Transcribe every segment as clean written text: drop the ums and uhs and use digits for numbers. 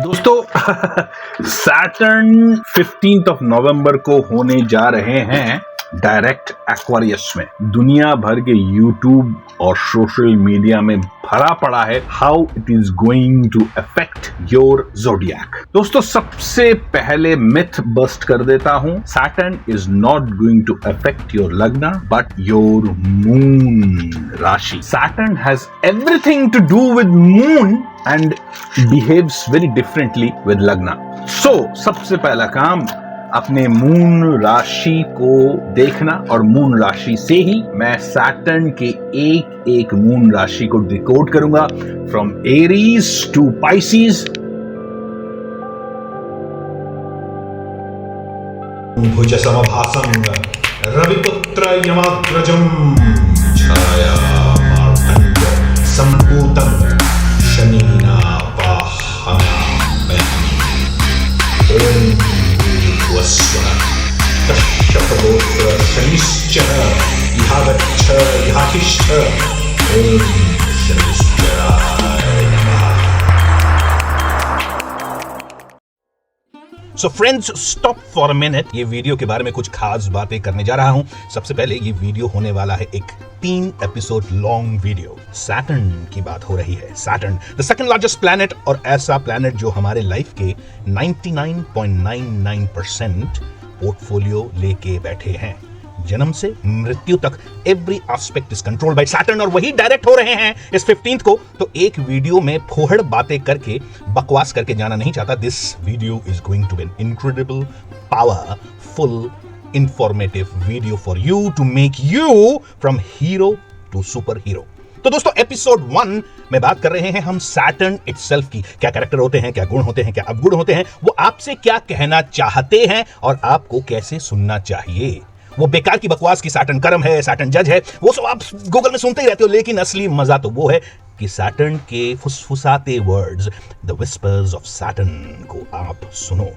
दोस्तों Saturn 15th of November को होने जा रहे हैं डायरेक्ट एक्वारियस में। दुनिया भर के यूट्यूब और सोशल मीडिया में भरा पड़ा है how it is going to affect your zodiac. दोस्तों सबसे पहले मिथ बस्ट कर देता हूं, Saturn is not going to affect your लग्न बट योर मून राशि। Saturn has everything to do with moon and behaves very differently with लग्न। So सबसे पहला काम अपने मून राशि को देखना, और मून राशि से ही मैं सैटर्न के एक एक मून राशि को डिकोड करूंगा फ्रॉम एरीज टू पाइसिस। भुज समभासं रविपुत्र यमाग्रजं छाया मार्तंड संपूतं शनिना पाहयामि। ओम भूर्भुवस्सुः तत्सवितुर्वरेण्यं शनिश्चर इहागच्छ इहातिष्ठ। ओम शनिश्चराय नमः। So friends stop for a minute. ये वीडियो के बारे में कुछ खास बातें करने जा रहा हूं। सबसे पहले ये वीडियो होने वाला है एक 3 एपिसोड लॉन्ग वीडियो। सैटर्न की बात हो रही है। Saturn the second largest planet, और ऐसा प्लैनेट जो हमारे लाइफ के 99.99% पोर्टफोलियो लेके बैठे हैं। जन्म से मृत्यु तक every aspect is controlled by Saturn, और वही डायरेक्ट हो रहे हैं इस 15th को। तो एक वीडियो में फोहड़ बातें करके बकवास करके जाना नहीं चाहता। This video is going to be an incredible powerful informative video for you to make you from hero to super hero. तो दोस्तों एपिसोड 1 में बात कर रहे हैं हम सैटर्न इटसेल्फ की। क्या कैरेक्टर होते हैं, क्या गुण होते हैं, क्या अवगुण होते हैं, वो आपसे क्या कहना चाहते हैं और आपको कैसे सुनना चाहिए। वो बेकार की बकवास की सैटर्न कर्म है, सैटर्न जज है, वो सब आप गूगल में सुनते ही रहते हो, लेकिन असली मजा तो वो है कि सैटर्न के फुसफुसाते words, the whispers of Saturn को आप सुनो।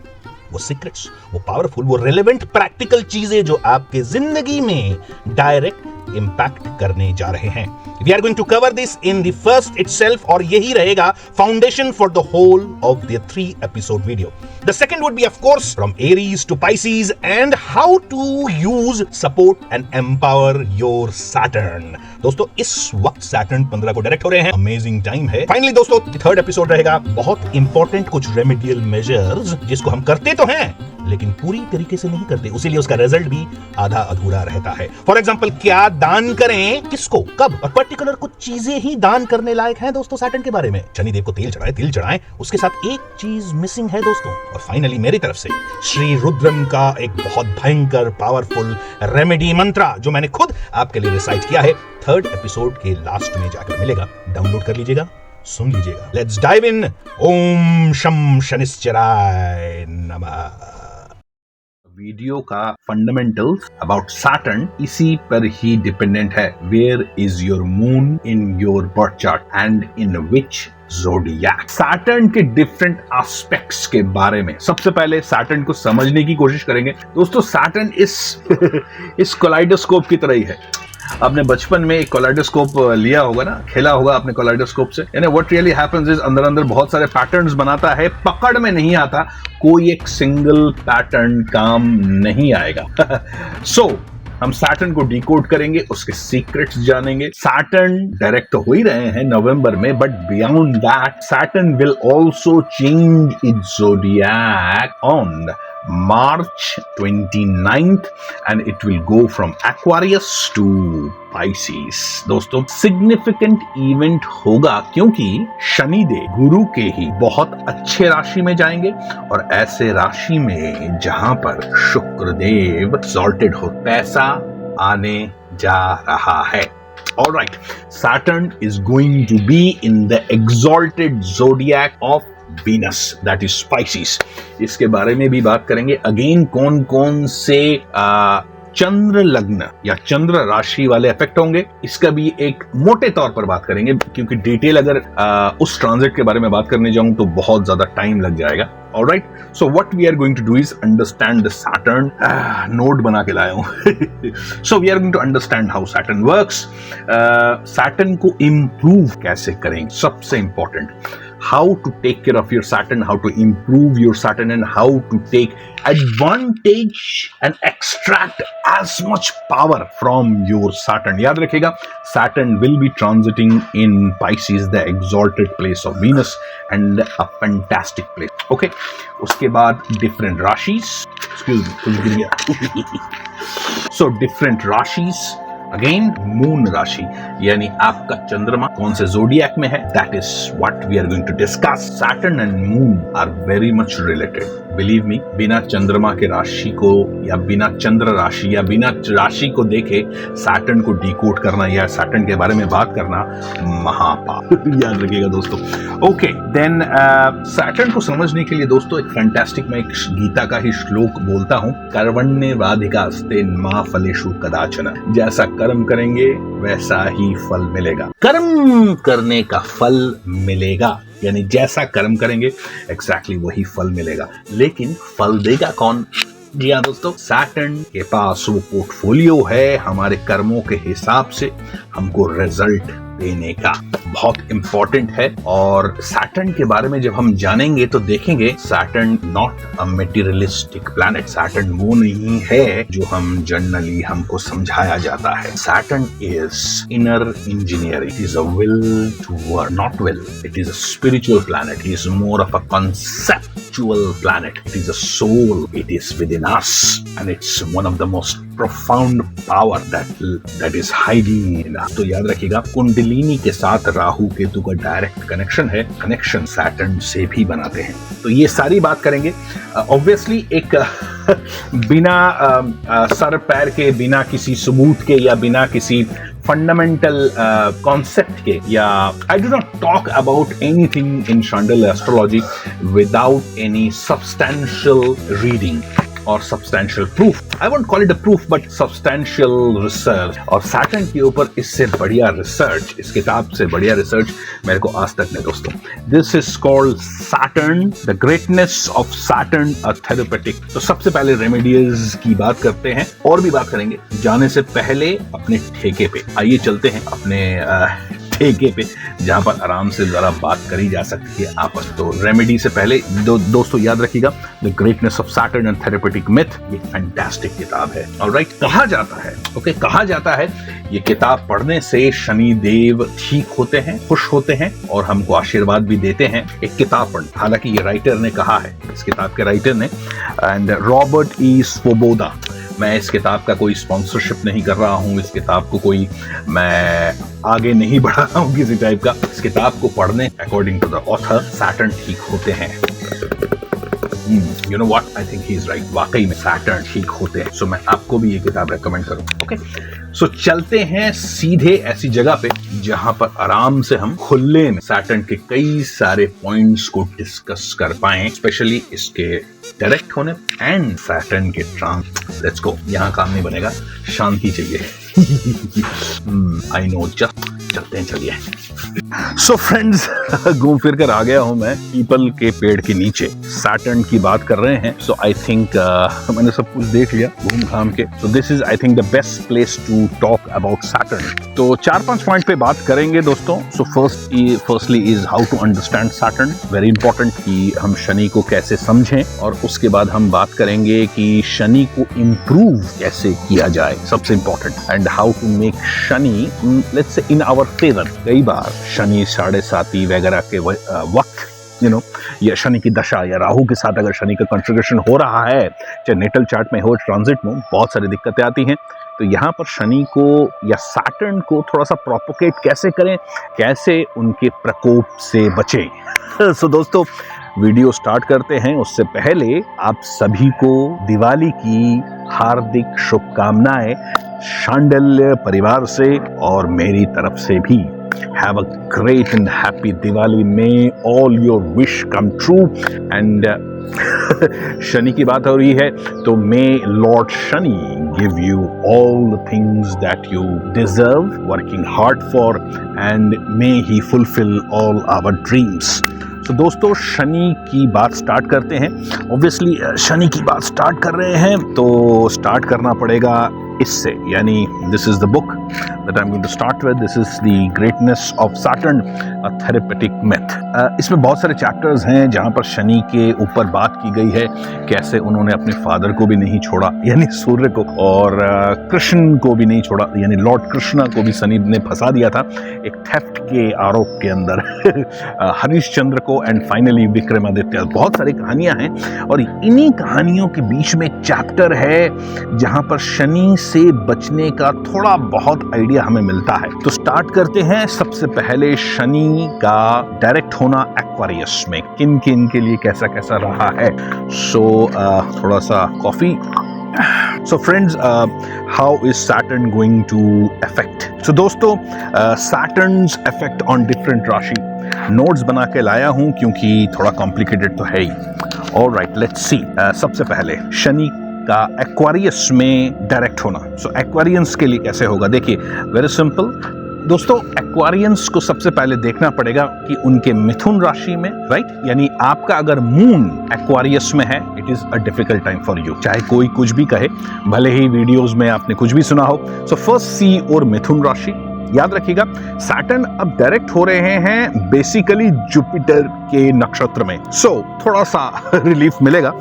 वो सीक्रेट्स, वो पावरफुल, वो रेलेवेंट प्रैक्टिकल चीजें जो आपके जिंदगी में डायरेक्ट इंपैक्ट करने जा रहे हैं। We are going to cover this in the first itself, और यही रहेगा foundation for the whole of the 3 episode video. The second would be, of course, from Aries to Pisces and how to use, support and empower your Saturn. दोस्तों इस वक्त Saturn 15 को direct हो रहे हैं। अमेजिंग टाइम है। Finally दोस्तों third episode रहेगा बहुत इंपॉर्टेंट कुछ रेमेडियल मेजर्स जिसको हम करते तो हैं लेकिन पूरी तरीके से नहीं करते, उसीलिए उसका रिजल्ट भी आधा अधूरा रहता है। फॉर एग्जाम्पल क्या दान करें, किसको, कब, और पर्टिकुलर कुछ चीजें ही दान करने लायक हैं दोस्तों सैटर्न के बारे में। शनिदेव को तेल चढ़ाए, तिल चढ़ाए, उसके साथ एक चीज मिसिंग है दोस्तों। और फाइनली मेरी तरफ से श्री रुद्रम का एक बहुत भयंकर पावरफुल रेमेडी मंत्रा जो मैंने खुद आपके लिए रिसाइट किया है, थर्ड एपिसोड के लास्ट में जाकर मिलेगा। डाउनलोड कर लीजिएगा, सुन लीजिएगा। Let's dive in. ओम शम शनिश्चराय नमः। वीडियो का फंडामेंटल्स अबाउट सैटर्न इसी पर ही डिपेंडेंट है। Where is your moon in your birth chart and in which zodiac. Saturn के डिफरेंट एस्पेक्ट्स के बारे में सबसे पहले सैटर्न को समझने की कोशिश करेंगे। दोस्तों सैटर्न इस कोलाइडोस्कोप की तरह ही है। आपने बचपन में एक कोलाइडोस्कोप लिया होगा ना, खेला होगा आपने कोलाइडोस्कोप से। यानी व्हाट रियली हैपेंस इज अंदर अंदर बहुत सारे पैटर्न्स बनाता है, पकड़ में नहीं आता, कोई एक सिंगल पैटर्न काम नहीं आएगा। सो हम सैटर्न को डिकोड करेंगे, उसके सीक्रेट्स जानेंगे। सैटर्न डायरेक्ट तो हो ही रहे हैं नवंबर में, but beyond that Saturn will also change it's zodiac on March 29th and it will go from Aquarius to Pisces। दोस्तों सिग्निफिकेंट इवेंट होगा क्योंकि शनिदेव गुरु के ही बहुत अच्छे राशि में जाएंगे, और ऐसे राशि में जहां पर शुक्रदेव सॉल्टेड हो, पैसा आने जा रहा है। Alright, Saturn is going to be in the exalted zodiac of Venus, that is Pisces. इसके बारे में भी बात करेंगे। अगेन कौन कौन से चंद्र लग्न या चंद्र राशि वाले इफेक्ट होंगे, इसका भी एक मोटे तौर पर बात करेंगे, क्योंकि डिटेल अगर उस ट्रांजिट के बारे में बात करने जाऊं तो बहुत ज्यादा टाइम लग जाएगा। Alright, so what we are going to do is understand the Saturn. Note बना के लाया हूं। So we are going to understand how Saturn works. Saturn को इंप्रूव कैसे करेंगे, सबसे important how to take care of your Saturn, how to improve your Saturn, and how to take advantage and extract as much power from your Saturn. याद रखिएगा, Saturn will be transiting in Pisces, the exalted place of Venus and a fantastic place. Okay, उसके बाद different राशिस, excuse me, कुछ गिर गया. So different राशिस, again moon राशि यानी आपका चंद्रमा कौन से जोडियक में है, that is what we are going to discuss. Saturn and moon are very much related, believe me. बिना चंद्रमा के राशि को या बिना चंद्र राशि या बिना राशि को देखे सैटर्न को डिकोड करना या सैटर्न के बारे में बात करना महापाप. याद रखिएगा दोस्तों. ओके, देन सैटर्न को समझने के लिए दोस्तों एक फैंटास्टिक, मैं एक गीता का ही श्लोक बोलता हूं. कर्मण्ये वाधिकास्ते मा फलेषु कदाचन. जैसा कर्म करेंगे वैसा ही फल मिलेगा. कर्म करने का फल मिलेगा, यानी जैसा कर्म करेंगे एग्जैक्टली वही फल मिलेगा. लेकिन फल देगा कौन? जी हाँ दोस्तों, सैटर्न के पास वो पोर्टफोलियो है हमारे कर्मों के हिसाब से हमको रिजल्ट देने का. बहुत इंपॉर्टेंट है. और सैटर्न के बारे में जब हम जानेंगे तो देखेंगे Saturn not a materialistic planet. Saturn वो नहीं है जो हम जनरली हमको समझाया जाता है. Saturn is inner engineering. It is a will to work, not will. It is a spiritual planet. It is more of a conceptual planet. It is a soul. It is within us, and it's one of the most profound power that is hiding in us. तो याद रखिएगा, कुंडलिनी के साथ राहु केतु का direct connection है. Connection Saturn से भी बनाते हैं. तो ये सारी बात करेंगे. ऑब्वियसली एक बिना सर पैर के, बिना किसी सबूत के या बिना किसी फंडामेंटल कॉन्सेप्ट के, या I do not talk about anything in Shandilya astrology without any substantial reading और substantial proof. I won't call it a proof but substantial research. और सैटर्न के ऊपर इससे बढ़िया रिसर्च, इस किताब से बढ़िया रिसर्च मेरे को आज तक नहीं दोस्तों. This is called Saturn, the greatness of Saturn a therapeutic. तो सबसे पहले रेमेडीज की बात करते हैं, और भी बात करेंगे. जाने से पहले अपने ठेके पे आइए चलते हैं, अपने ठेके पे, जहां पर आराम से जरा बात करी जा सकती है आपस. तो रेमेडी से पहले दोस्तों याद रखिएगा, the greatness of Saturn and therapeutic myth, ये फैंटास्टिक किताब है. ऑलराइट, कहा जाता है, कहा जाता है ये किताब पढ़ने से शनि देव ठीक होते हैं, खुश होते हैं और हमको आशीर्वाद भी देते हैं. एक किताब पढ़, हालांकि ये राइटर ने कहा है, इस किताब के राइटर ने, एंड रॉबर्ट ई स्वोबोदा. मैं इस किताब का कोई स्पॉन्सरशिप नहीं कर रहा हूँ, इस किताब को कोई मैं आगे नहीं बढ़ा रहा हूँ किसी टाइप का. इस किताब को पढ़ने according to the author Saturn ठीक होते हैं. You know what, I think he is right. वाकई में सैटर्न ठीक होते हैं. सो मैं आपको भी ये किताब रेकमेंड करूँ. ओके, सो चलते हैं सीधे ऐसी जगह पे जहां पर आराम से हम खुले में सैटर्न के कई सारे पॉइंट्स को डिस्कस कर पाएं, स्पेशली इसके डायरेक्ट होने एंड सैटर्न के ट्रांस. Let's go. यहाँ काम नहीं बनेगा, शांति चाहिए. आई नो, जस्ट चलते हैं, चलिए. सो फ्रेंड्स, घूम फिर कर आ गया हूं मैं पीपल के पेड़ के नीचे. सैटर्न की बात कर रहे हैं. सो आई थिंक मैंने सब कुछ देख लिया घूम घाम के. So this is I think the best place to talk about Saturn. तो 4-5 पॉइंट पे बात करेंगे दोस्तों. So firstly is how to understand Saturn. Very important कि हम शनि को कैसे समझें, और उसके बाद हम बात करेंगे कि शनि को इम्प्रूव कैसे किया जाए, सबसे important, and how to make Shani let's say in our favour. कई बार शनि 7.5 वगैरह के वक्त या शनि की दशा या राहु के साथ अगर शनि का कॉन्फ़िगरेशन हो रहा है, चाहे नेटल चार्ट में हो, ट्रांजिट में, बहुत सारी दिक्कतें आती हैं. तो यहाँ पर शनि को या सैटर्न को थोड़ा सा प्रोपोगेट कैसे करें, कैसे उनके प्रकोप से बचें. सो दोस्तों, वीडियो स्टार्ट करते हैं. उससे पहले आप सभी को दिवाली की हार्दिक शुभकामनाएं शांडिल्य परिवार से और मेरी तरफ से भी. Have a great and happy Diwali. May all your wish come true. And Shani की बात हो रही है तो may Lord Shani give you all the things that you deserve, working hard for, and may he fulfill all our dreams. तो दोस्तों, शनि की बात स्टार्ट करते हैं. ऑब्वियसली शनि की बात स्टार्ट कर रहे हैं तो स्टार्ट करना पड़ेगा इससे, यानी this is the book that I'm going to start with. This is the Greatness of Saturn, a Therapeutic Myth. इसमें बहुत सारे चैप्टर्स हैं जहाँ पर शनि के ऊपर बात की गई है, कैसे उन्होंने अपने फादर को भी नहीं छोड़ा यानी सूर्य को, और कृष्ण को भी नहीं छोड़ा यानी लॉर्ड कृष्णा को भी शनि ने फंसा दिया था एक थेफ्ट के आरोप के अंदर हरिश्चंद्र को, एंड फाइनली विक्रमादित्य। बहुत सारी कहानियां हैं और इन्हीं कहानियों के बीच में एक चैप्टर है जहां पर शनि से बचने का थोड़ा बहुत आइडिया हमें मिलता है। तो स्टार्ट करते हैं। सबसे पहले शनि का डायरेक्ट होना एक्वेरियस में किन किन के लिए कैसा कैसा रहा है। सो थोड़ा सा coffee. So friends, how is Saturn going to affect? So दोस्तों, Saturn's effect on different राशि नोट्स बना के लाया हूं क्योंकि थोड़ा कॉम्प्लिकेटेड तो है ही। Alright, let's see. सबसे पहले शनि का एक्वेरियस में डायरेक्ट होना। सो एक्वेरियंस के लिए कैसे होगा? देखिए, वेरी सिंपल दोस्तों, एक्वेरियंस को सबसे पहले देखना पड़ेगा कि उनके मिथुन राशि में, राइट, यानी आपका अगर मून एक्वेरियस में है, it is a difficult time for you. चाहे कोई कुछ भी कहे, भले ही वीडियोस में आपने कुछ भी सुना हो। सो फर्स्ट सी और मिथुन राशि याद रखिएगा। सैटर्न अब डायरेक्ट हो रहे हैं बेसिकली जुपिटर के नक्षत्र में। सो थोड़ा सा रिलीफ मिलेगा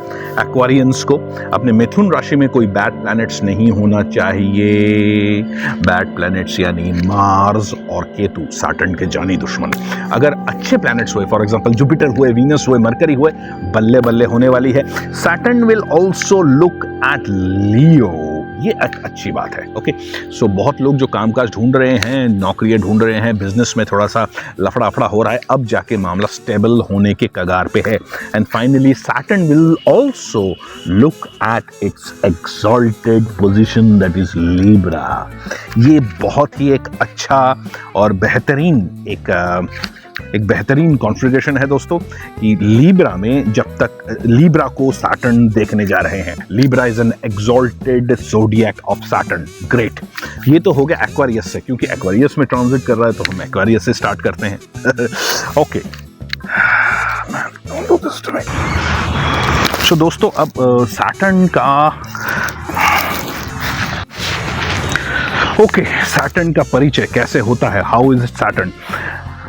एक्वेरियंस को। अपने मिथुन राशि में कोई बैड प्लैनेट्स नहीं होना चाहिए। बैड प्लैनेट्स यानी मार्स और केतु, सैटर्न के जानी दुश्मन। अगर अच्छे प्लैनेट्स हुए, फॉर एग्जांपल जुपिटर हुए, वीनस हुए, मरकरी हुए, बल्ले बल्ले होने वाली है। Saturn will also look at Leo, ये अच्छी बात है। ओके, सो बहुत लोग जो कामकाज ढूंढ रहे हैं, नौकरियां ढूंढ रहे हैं, बिजनेस में थोड़ा सा लफड़ा अफड़ा हो रहा है, अब जाके मामला स्टेबल होने के कगार पे है। And finally Saturn will also look at its exalted position, that is Libra. ये बहुत ही एक अच्छा और बेहतरीन एक बेहतरीन कॉन्फ़िगरेशन है दोस्तों कि लीब्रा में जब तक लीब्रा को सैटर्न देखने जा रहे हैं। Libra is an exalted zodiac of Saturn. Great. ये तो हो गया एक्वेरियस से, क्योंकि एक्वेरियस में ट्रांजिट कर रहा है तो हम एक्वेरियस से स्टार्ट करते हैं। ओके, सो दोस्तों, अब सैटर्न का सैटर्न का परिचय कैसे होता है? How is it Saturn?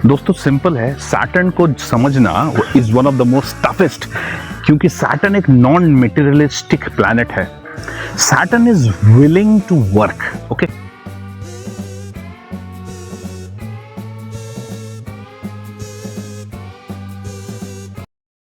दोस्तों सिंपल है, सैटर्न को समझना is one of the most toughest, क्योंकि सैटर्न एक नॉन मटेरियलिस्टिक प्लैनेट है। Saturn is willing to work. Okay,